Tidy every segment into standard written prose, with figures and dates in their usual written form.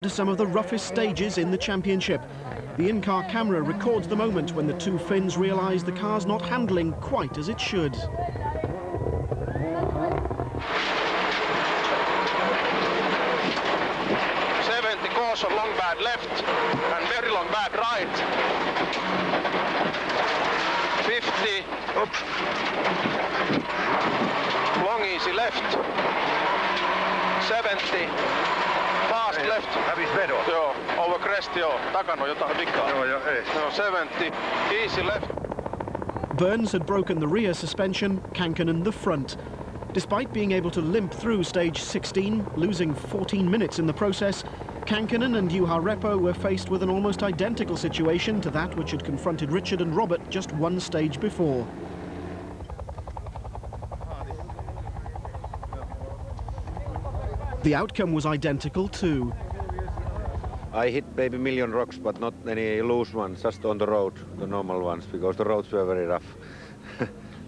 To some of the roughest stages in the championship. The in-car camera records the moment when the two Finns realise the car's not handling quite as it should. 70 course of long bad left and very long bad right. 50 up. Long easy left. 70 fast left. Hävis vedo. Joo, over crest joo. Takana on jotain vikaa. Joo, ei. No 70 easy left. Burns had broken the rear suspension, Kankkunen the front. Despite being able to limp through stage 16, losing 14 minutes in the process, Kankkunen and Juha Repo were faced with an almost identical situation to that which had confronted Richard and Robert just one stage before. The outcome was identical too. I hit maybe a million rocks, but not any loose ones, just on the road, the normal ones, because the roads were very rough.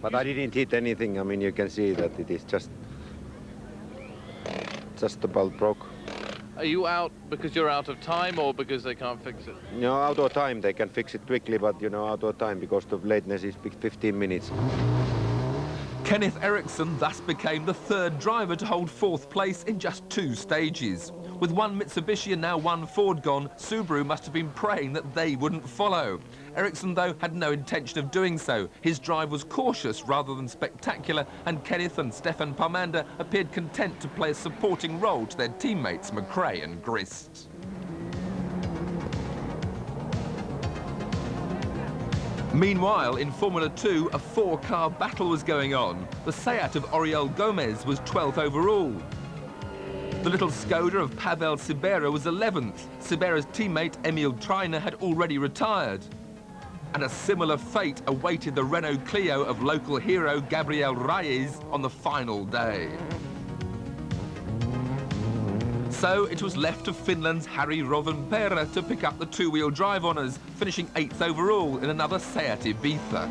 But I didn't hit anything. I mean, you can see that it is just about broke. Are you out because you're out of time or because they can't fix it? No, out of time. They can fix it quickly, but, you know, out of time because the lateness is 15 minutes. Kenneth Eriksson thus became the third driver to hold fourth place in just 2 stages. With one Mitsubishi and now one Ford gone, Subaru must have been praying that they wouldn't follow. Eriksson, though, had no intention of doing so. His drive was cautious rather than spectacular, and Kenneth and Stefan Parmander appeared content to play a supporting role to their teammates McRae and Grist. Meanwhile, in Formula 2, a 4-car battle was going on. The Seat of Oriol Gomez was 12th overall. The little Skoda of Pavel Sibera was 11th. Sibera's teammate, Emil Treiner, had already retired. And a similar fate awaited the Renault Clio of local hero Gabriel Reyes on the final day. So it was left to Finland's Harry Rovanperä to pick up the two-wheel drive honours, finishing 8th overall in another Seat Ibiza.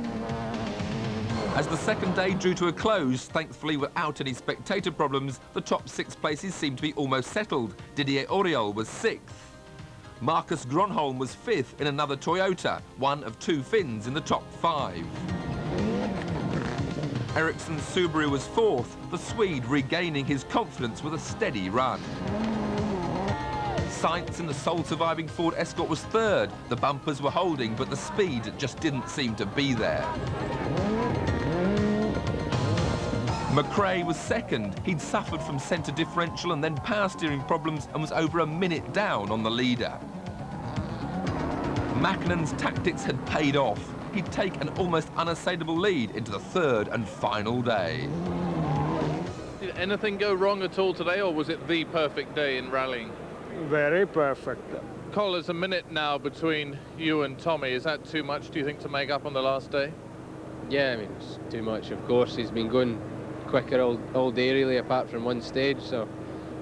As the second day drew to a close, thankfully without any spectator problems, the top 6 places seemed to be almost settled. Didier Auriol was 6th. Marcus Gronholm was 5th in another Toyota, one of 2 Finns in the top 5. Eriksson's Subaru was 4th, the Swede regaining his confidence with a steady run. Sainz in the sole surviving Ford Escort was 3rd. The bumpers were holding, but the speed just didn't seem to be there. McRae was 2nd. He'd suffered from centre differential and then power steering problems and was over a minute down on the leader. Mäkinen's tactics had paid off. He'd take an almost unassailable lead into the 3rd and final day. Did anything go wrong at all today, or was it the perfect day in rallying? Very perfect. Cole, there's a minute now between you and Tommy. Is that too much, do you think, to make up on the last day? Yeah, I mean, it's too much, of course. He's been going quicker all day, really, apart from one stage, so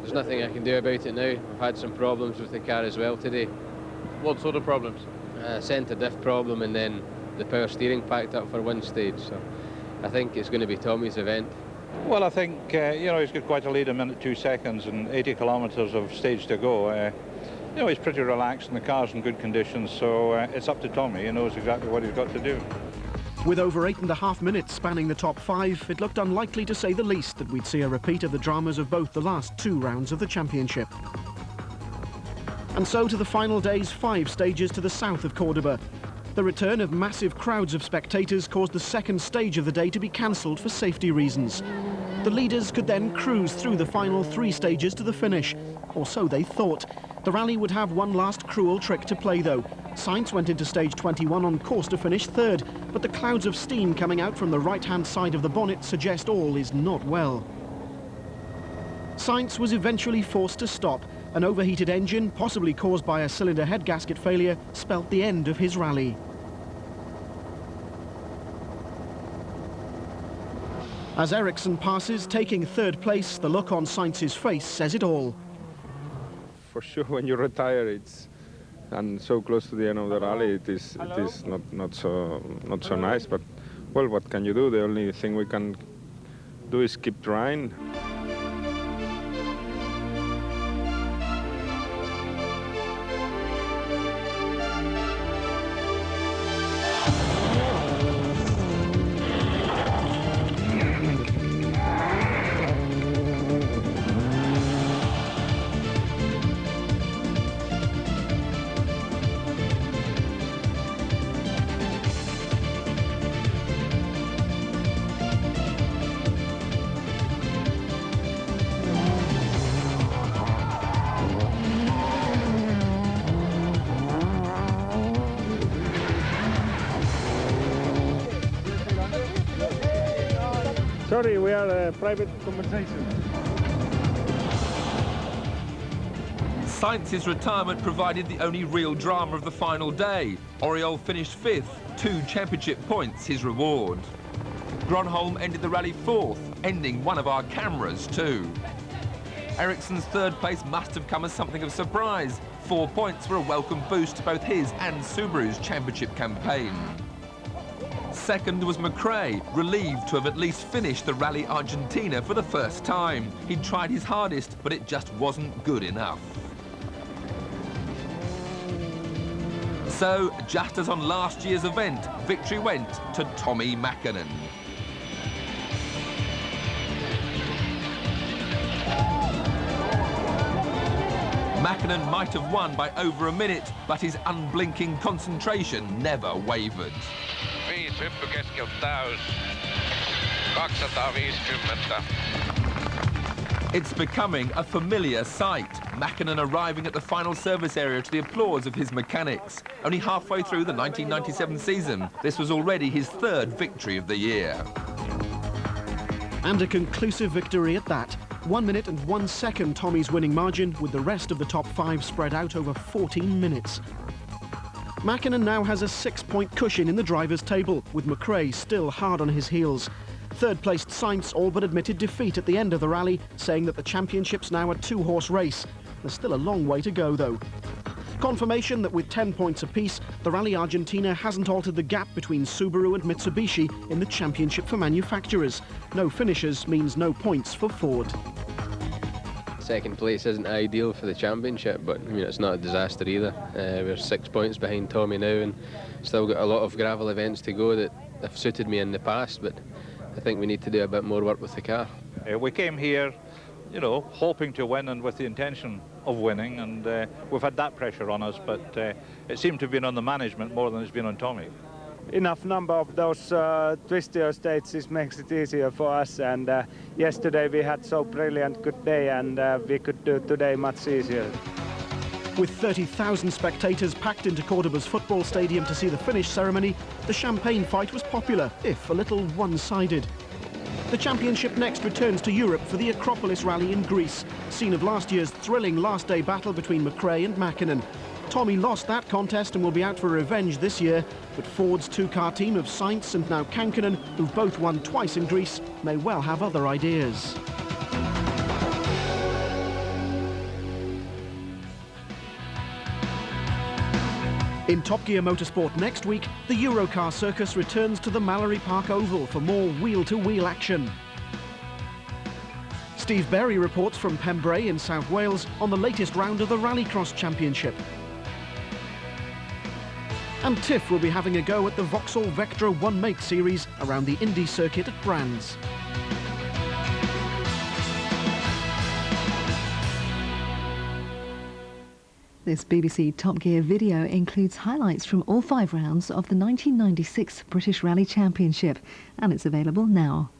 there's nothing I can do about it now. I've had some problems with the car as well today. What sort of problems? Centre diff problem, and then the power steering packed up for one stage, so I think it's going to be Tommy's event. Well, I think, you know, he's got quite a lead, a minute 2 seconds and 80 kilometres of stage to go. You know, he's pretty relaxed and the car's in good conditions, so it's up to Tommy. He knows exactly what he's got to do. With over 8.5 minutes spanning the top 5, it looked unlikely, to say the least, that we'd see a repeat of the dramas of both the last 2 rounds of the championship. And so to the final day's 5 stages to the south of Cordoba. The return of massive crowds of spectators caused the second stage of the day to be cancelled for safety reasons. The leaders could then cruise through the final 3 stages to the finish, or so they thought. The rally would have one last cruel trick to play, though. Sainz went into stage 21 on course to finish 3rd, but the clouds of steam coming out from the right-hand side of the bonnet suggest all is not well. Sainz was eventually forced to stop. An overheated engine, possibly caused by a cylinder head gasket failure, spelt the end of his rally. As Eriksson passes, taking 3rd place, the look on Sainz's face says it all. For sure, when you retire, and so close to the end of the rally, it is not so nice. But well, what can you do? The only thing we can do is keep trying. Sorry, we are a private conversation. Sainz's retirement provided the only real drama of the final day. Oriol finished 5th, 2 championship points his reward. Gronholm ended the rally 4th, ending one of our cameras too. Ericsson's 3rd place must have come as something of surprise. 4 points were a welcome boost to both his and Subaru's championship campaign. 2nd was McRae, relieved to have at least finished the Rally Argentina for the first time. He'd tried his hardest, but it just wasn't good enough. So, just as on last year's event, victory went to Tommi Mäkinen. Mäkinen might have won by over a minute, but his unblinking concentration never wavered. 5 hyppykeskeltä täys. 250. It's becoming a familiar sight. Mäkinen arriving at the final service area to the applause of his mechanics. Only halfway through the 1997 season, this was already his 3rd victory of the year. And a conclusive victory at that. 1 minute and 1 second Tommy's winning margin, with the rest of the top 5 spread out over 14 minutes. Mäkinen now has a 6-point cushion in the drivers' table, with McRae still hard on his heels. 3rd-placed Sainz all but admitted defeat at the end of the rally, saying that the championship's now a 2-horse race. There's still a long way to go, though. Confirmation that with 10 points apiece, the Rally Argentina hasn't altered the gap between Subaru and Mitsubishi in the championship for manufacturers. No finishers means no points for Ford. 2nd place isn't ideal for the championship, but I mean, it's not a disaster either. We're 6 points behind Tommy now, and still got a lot of gravel events to go that have suited me in the past, but I think we need to do a bit more work with the car. We came here, you know, hoping to win and with the intention of winning, and we've had that pressure on us, but it seemed to have been on the management more than it's been on Tommy. Enough number of those twistier stages makes it easier for us, and yesterday we had so brilliant good day, and we could do today much easier. With 30,000 spectators packed into Cordoba's football stadium to see the finish ceremony, the champagne fight was popular, if a little one-sided. The championship next returns to Europe for the Acropolis Rally in Greece, scene of last year's thrilling last-day battle between McRae and Mäkinen. Tommy lost that contest and will be out for revenge this year, but Ford's 2-car team of Sainz and now Kankkunen, who've both won twice in Greece, may well have other ideas. In Top Gear Motorsport next week, the Eurocar circus returns to the Mallory Park Oval for more wheel-to-wheel action. Steve Berry reports from Pembrey in South Wales on the latest round of the Rallycross Championship. And Tiff will be having a go at the Vauxhall Vectra One Make series around the Indy circuit at Brands. This BBC Top Gear video includes highlights from all 5 rounds of the 1996 British Rally Championship, and it's available now.